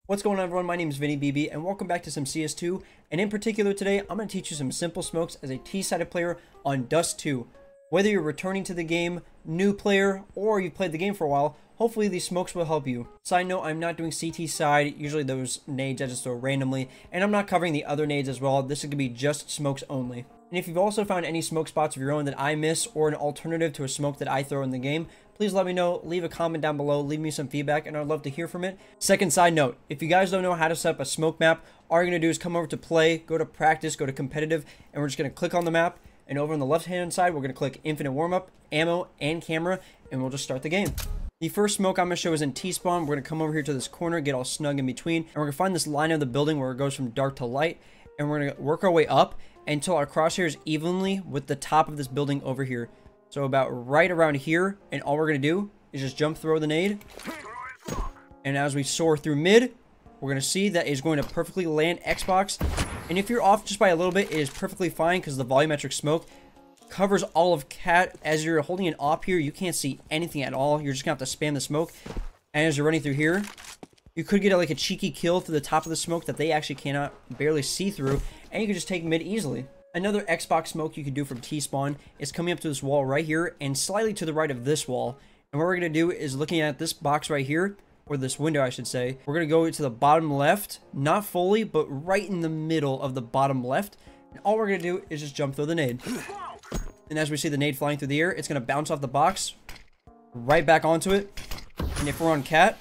What's going on, everyone? My name is Vinny BB and welcome back to some CS2, and in particular today I'm going to teach you some simple smokes as a T-sided player on Dust 2. Whether you're returning to the game, new player, or you've played the game for a while, hopefully these smokes will help you. Side note, I'm not doing CT side, usually those nades I just throw randomly, and I'm not covering the other nades as well. This is going to be just smokes only. And if you've also found any smoke spots of your own that I miss or an alternative to a smoke that I throw in the game, please let me know. Leave a comment down below, leave me some feedback, and I'd love to hear from it. Second side note, if you guys don't know how to set up a smoke map, all you're going to do is come over to play, go to practice, go to competitive, and we're just going to click on the map. And over on the left hand side, we're going to click infinite warm-up, ammo, and camera, and we'll just start the game. The first smoke I'm going to show is in T-spawn. We're going to come over here to this corner, get all snug in between, and we're going to find this line of the building where it goes from dark to light, and we're going to work our way up until our crosshair is evenly with the top of this building over here. So about right around here, and all we're going to do is just jump throw the nade. And as we soar through mid, we're going to see that it's going to perfectly land Xbox. And if you're off just by a little bit, it is perfectly fine because the volumetric smoke covers all of Cat. As you're holding it op here, you can't see anything at all. You're just going to have to spam the smoke. And as you're running through here, you could get like a cheeky kill through the top of the smoke that they actually cannot barely see through. And you can just take mid easily. Another Xbox smoke you could do from T-spawn is coming up to this wall right here and slightly to the right of this wall. And what we're going to do is looking at this box right here, or this window I should say, we're going to go to the bottom left, not fully, but right in the middle of the bottom left. And all we're going to do is just jump through the nade. And as we see the nade flying through the air, it's going to bounce off the box, right back onto it. And if we're on Cat,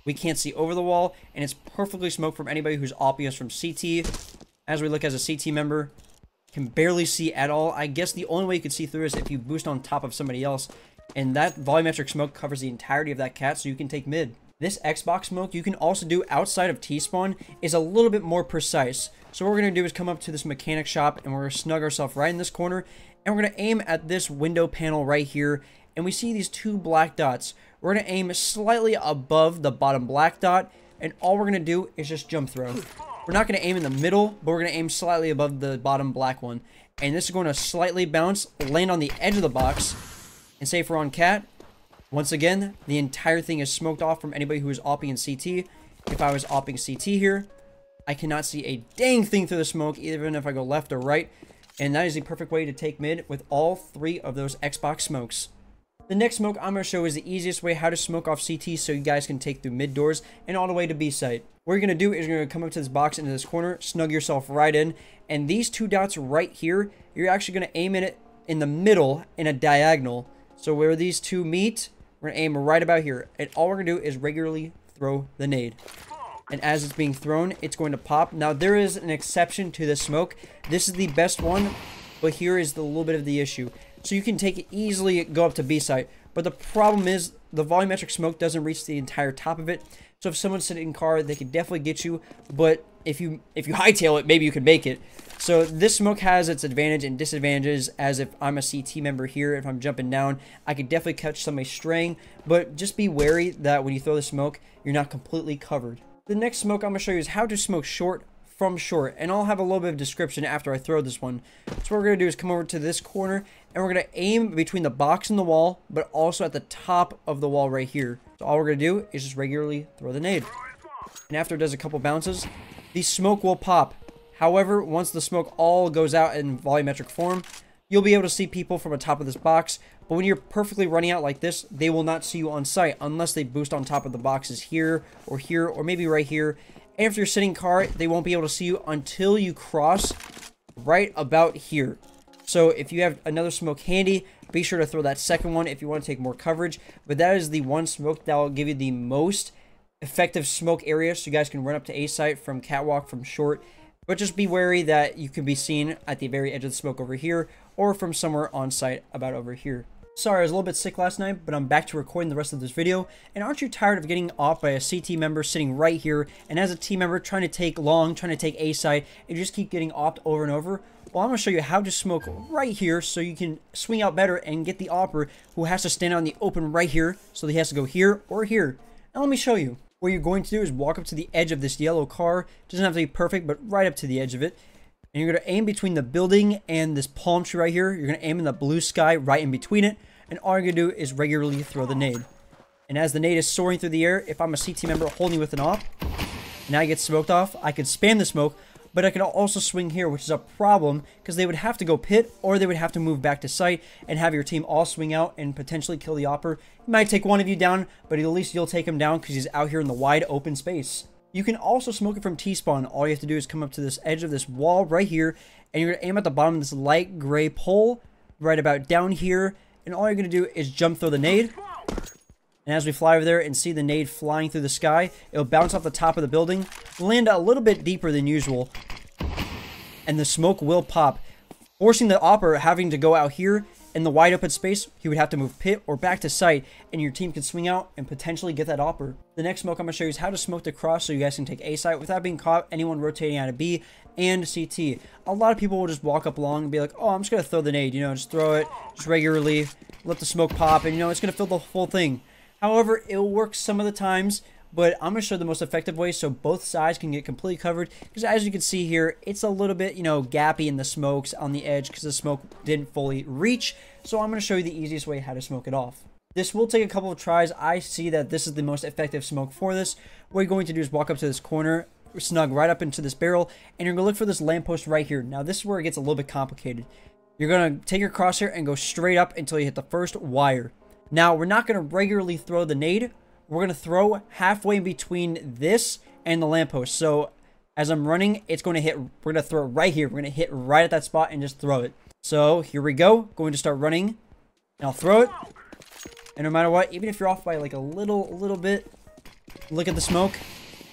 we can't see over the wall, and it's perfectly smoked from anybody who's obvious from CT. As we look as a CT member, can barely see at all. I guess the only way you could see through is if you boost on top of somebody else. And that volumetric smoke covers the entirety of that Cat, so you can take mid. This Xbox smoke you can also do outside of T-spawn is a little bit more precise. So what we're going to do is come up to this mechanic shop, and we're going to snug ourselves right in this corner. And we're going to aim at this window panel right here. And we see these two black dots. We're going to aim slightly above the bottom black dot. And all we're going to do is just jump throw. We're not going to aim in the middle, but we're going to aim slightly above the bottom black one. And this is going to slightly bounce, land on the edge of the box. And say if we're on Cat, once again, the entire thing is smoked off from anybody who is opping in CT. If I was opping CT here, I cannot see a dang thing through the smoke, even if I go left or right. And that is the perfect way to take mid with all three of those Xbox smokes. The next smoke I'm going to show is the easiest way how to smoke off CT so you guys can take through mid doors and all the way to B site. What you're going to do is you're going to come up to this box into this corner, snug yourself right in, and these two dots right here, you're actually going to aim in it in the middle in a diagonal. So where these two meet, we're going to aim right about here, and all we're going to do is regularly throw the nade. And as it's being thrown, it's going to pop. Now there is an exception to this smoke. This is the best one, but here is the little bit of the issue. So you can take it easily, go up to B site, but the problem is the volumetric smoke doesn't reach the entire top of it. So if someone's sitting in car, they can definitely get you, but if you hightail it, maybe you can make it. So this smoke has its advantage and disadvantages. As if I'm a CT member here, if I'm jumping down, I could definitely catch somebody straying, but just be wary that when you throw the smoke, you're not completely covered. The next smoke I'm going to show you is how to smoke short from short, and I'll have a little bit of description after I throw this one. So what we're going to do is come over to this corner, and we're going to aim between the box and the wall, but also at the top of the wall right here. So all we're going to do is just regularly throw the nade. And after it does a couple bounces, the smoke will pop. However, once the smoke all goes out in volumetric form, you'll be able to see people from the top of this box. But when you're perfectly running out like this, they will not see you on sight unless they boost on top of the boxes here, or maybe right here. And if you're sitting car, they won't be able to see you until you cross right about here. So if you have another smoke handy, be sure to throw that second one if you want to take more coverage. But that is the one smoke that will give you the most effective smoke area, so you guys can run up to A site from Catwalk from short. But just be wary that you can be seen at the very edge of the smoke over here, or from somewhere on site about over here. Sorry, I was a little bit sick last night, but I'm back to recording the rest of this video. And aren't you tired of getting off by a CT member sitting right here, and as a team member trying to take long, trying to take A site, and you just keep getting opped over and over? Well, I'm going to show you how to smoke right here so you can swing out better and get the opper who has to stand out in the open right here, so he has to go here or here. Now let me show you. What you're going to do is walk up to the edge of this yellow car. It doesn't have to be perfect, but right up to the edge of it. And you're going to aim between the building and this palm tree right here. You're going to aim in the blue sky right in between it. And all you're going to do is regularly throw the nade. And as the nade is soaring through the air, if I'm a CT member holding with an op, now I get smoked off, I could spam the smoke, but I can also swing here, which is a problem because they would have to go pit or they would have to move back to site and have your team all swing out and potentially kill the opper. It might take one of you down, but at least you'll take him down because he's out here in the wide open space. You can also smoke it from T-spawn. All you have to do is come up to this edge of this wall right here, and you're going to aim at the bottom of this light gray pole right about down here, and all you're going to do is jump through the nade. And as we fly over there and see the nade flying through the sky, it'll bounce off the top of the building, land a little bit deeper than usual, and the smoke will pop, forcing the opper having to go out here in the wide open space. He would have to move pit or back to site, and your team can swing out and potentially get that opper. The next smoke I'm going to show you is how to smoke the cross so you guys can take A site without being caught, anyone rotating out of B and CT. A lot of people will just walk up along and be like, oh, I'm just going to throw the nade, you know, just throw it, just regularly, let the smoke pop, and you know, it's going to fill the full thing. However, it will work some of the times, but I'm going to show the most effective way so both sides can get completely covered. Because as you can see here, it's a little bit, you know, gappy in the smokes on the edge because the smoke didn't fully reach. So I'm going to show you the easiest way how to smoke it off. This will take a couple of tries. I see that this is the most effective smoke for this. What you're going to do is walk up to this corner, snug right up into this barrel, and you're going to look for this lamppost right here. Now, this is where it gets a little bit complicated. You're going to take your crosshair and go straight up until you hit the first wire. Now, we're not going to regularly throw the nade. We're going to throw halfway in between this and the lamppost. So, as I'm running, it's going to hit, we're going to throw it right here. We're going to hit right at that spot and just throw it. So, here we go. Going to start running. And I'll throw it. And no matter what, even if you're off by like a little bit, look at the smoke.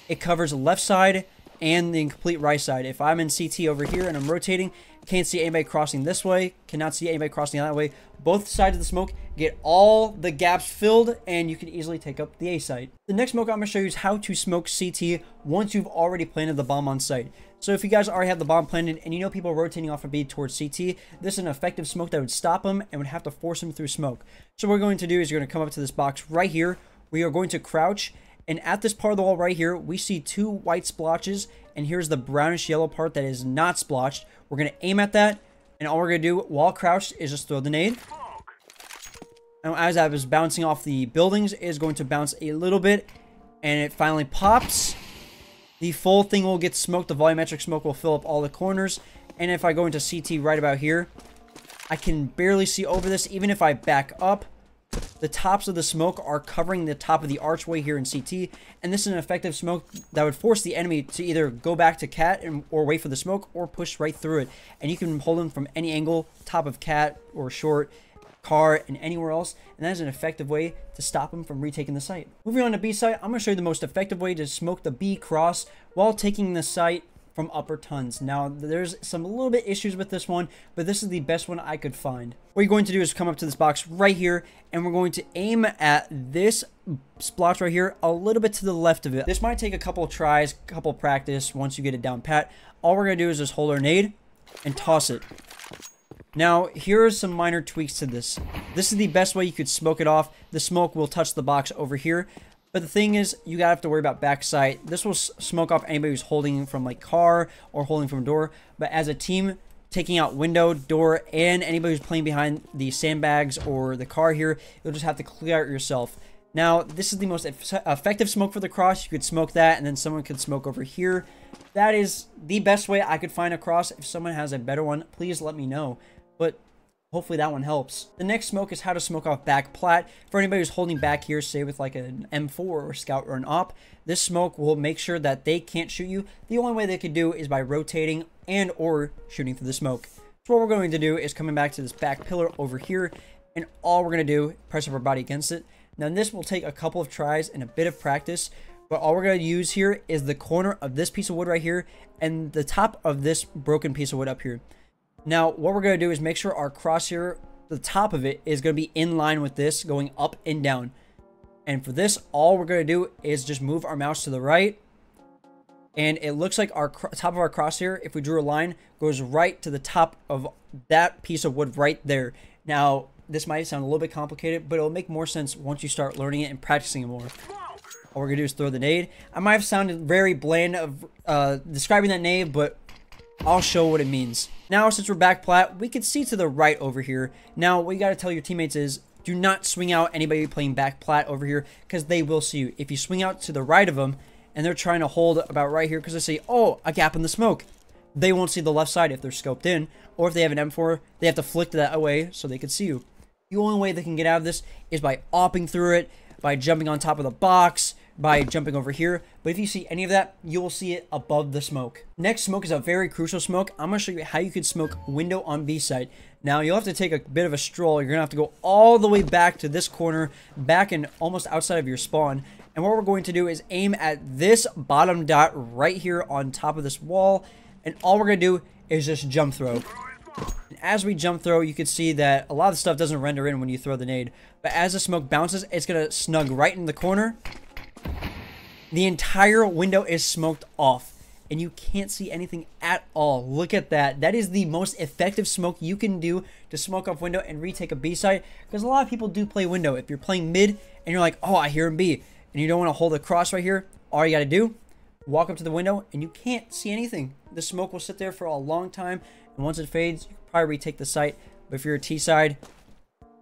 It covers the left side and the complete right side. If I'm in CT over here and I'm rotating, can't see anybody crossing this way, cannot see anybody crossing that way. Both sides of the smoke get all the gaps filled, and you can easily take up the A site. The next smoke I'm going to show you is how to smoke CT once you've already planted the bomb on site. So if you guys already have the bomb planted and you know people rotating off of B towards CT, this is an effective smoke that would stop them and would have to force them through smoke. So what we're going to do is you're going to come up to this box right here. We are going to crouch, and at this part of the wall right here, we see two white splotches, and here's the brownish yellow part that is not splotched. We're going to aim at that, and all we're going to do while crouched is just throw the nade. And as I was bouncing off the buildings, it is going to bounce a little bit, and it finally pops. The full thing will get smoked. The volumetric smoke will fill up all the corners, and if I go into CT right about here, I can barely see over this. Even if I back up, the tops of the smoke are covering the top of the archway here in CT, and this is an effective smoke that would force the enemy to either go back to Cat or wait for the smoke or push right through it. And you can hold them from any angle, top of Cat or short, car, and anywhere else, and that is an effective way to stop them from retaking the site. Moving on to B site, I'm going to show you the most effective way to smoke the B cross while taking the site from upper tons. Now, there's some little bit issues with this one, but this is the best one I could find. What you're going to do is come up to this box right here, and we're going to aim at this splotch right here, a little bit to the left of it. This might take a couple of tries, couple of practice once you get it down pat. All we're going to do is just hold our nade and toss it. Now, here are some minor tweaks to this. This is the best way you could smoke it off. The smoke will touch the box over here. But the thing is, you gotta have to worry about backsite. This will smoke off anybody who's holding from like car or holding from door. But as a team, taking out window, door, and anybody who's playing behind the sandbags or the car here, you'll just have to clear out yourself. Now, this is the most effective smoke for the cross. You could smoke that, and then someone could smoke over here. That is the best way I could find a cross. If someone has a better one, please let me know. But hopefully that one helps. The next smoke is how to smoke off back plat. For anybody who's holding back here, say with like an M4 or scout or an op, this smoke will make sure that they can't shoot you. The only way they could do is by rotating and or shooting through the smoke. So what we're going to do is coming back to this back pillar over here, and all we're going to do, press up our body against it. Now this will take a couple of tries and a bit of practice, but all we're going to use here is the corner of this piece of wood right here and the top of this broken piece of wood up here. Now, what we're going to do is make sure our crosshair, the top of it, is going to be in line with this, going up and down. And for this, all we're going to do is just move our mouse to the right. And it looks like our top of our crosshair, if we drew a line, goes right to the top of that piece of wood right there. Now, this might sound a little bit complicated, but it'll make more sense once you start learning it and practicing it more. All we're going to do is throw the nade. I might have sounded very bland of describing that nade, but I'll show what it means. Now, since we're back plat, we can see to the right over here. Now, what you got to tell your teammates is, Do not swing out anybody playing back plat over here because they will see you. If you swing out to the right of them and they're trying to hold about right here because they say, oh, a gap in the smoke, they won't see the left side if they're scoped in, or if they have an M4, they have to flick that away so they can see you. The only way they can get out of this is by opping through it, by jumping on top of the box, by jumping over here. But if you see any of that, you will see it above the smoke. Next smoke is a very crucial smoke. I'm going to show you how you can smoke window on B site. Now, you'll have to take a bit of a stroll. You're going to have to go all the way back to this corner, back and almost outside of your spawn. And what we're going to do is aim at this bottom dot right here on top of this wall. And all we're going to do is just jump throw. And as we jump throw, you can see that a lot of the stuff doesn't render in when you throw the nade. But as the smoke bounces, it's going to snug right in the corner. The entire window is smoked off. And you can't see anything at all. Look at that. That is the most effective smoke you can do to smoke off window and retake a B site. Because a lot of people do play window. If you're playing mid and you're like, oh, I hear him B, and you don't want to hold a cross right here, all you got to do, walk up to the window and you can't see anything. The smoke will sit there for a long time. And once it fades, you can probably retake the site. But if you're a T side,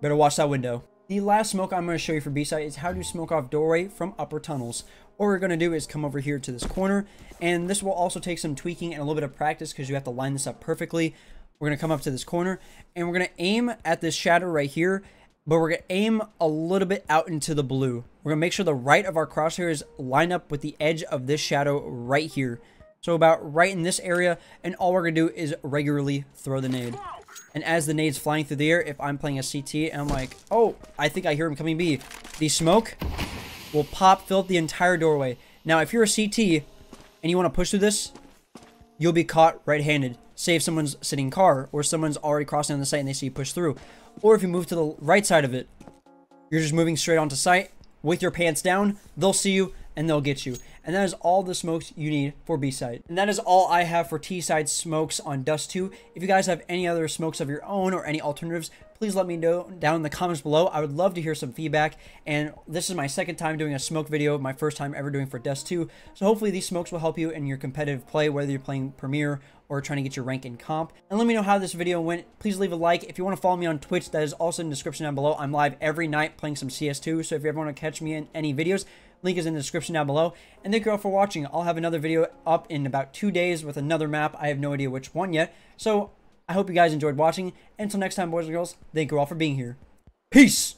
better watch that window. The last smoke I'm going to show you for B site is how to smoke off doorway from upper tunnels. What we're going to do is come over here to this corner, and this will also take some tweaking and a little bit of practice because you have to line this up perfectly. We're going to come up to this corner, and we're going to aim at this shadow right here, but we're going to aim a little bit out into the blue. We're going to make sure the right of our crosshairs line up with the edge of this shadow right here. So about right in this area, and all we're going to do is regularly throw the nade. And as the nade's flying through the air, if I'm playing a CT and I'm like, oh, I think I hear him coming B, the smoke will pop, fill up the entire doorway. Now, if you're a CT and you want to push through this, you'll be caught right-handed. Say if someone's sitting car or someone's already crossing on the site and they see you push through. Or if you move to the right side of it, you're just moving straight onto site with your pants down, they'll see you and they'll get you. And that is all the smokes you need for B site. And that is all I have for T side smokes on Dust 2. If you guys have any other smokes of your own or any alternatives, please let me know down in the comments below. I would love to hear some feedback. And this is my second time doing a smoke video, my first time ever doing for Dust 2. So hopefully these smokes will help you in your competitive play, whether you're playing Premier or trying to get your rank in comp. And let me know how this video went. Please leave a like. If you want to follow me on Twitch, that is also in the description down below. I'm live every night playing some CS2. So if you ever want to catch me in any videos, link is in the description down below. And thank you all for watching. I'll have another video up in about 2 days with another map. I have no idea which one yet. So I hope you guys enjoyed watching. Until next time, boys and girls, thank you all for being here. Peace!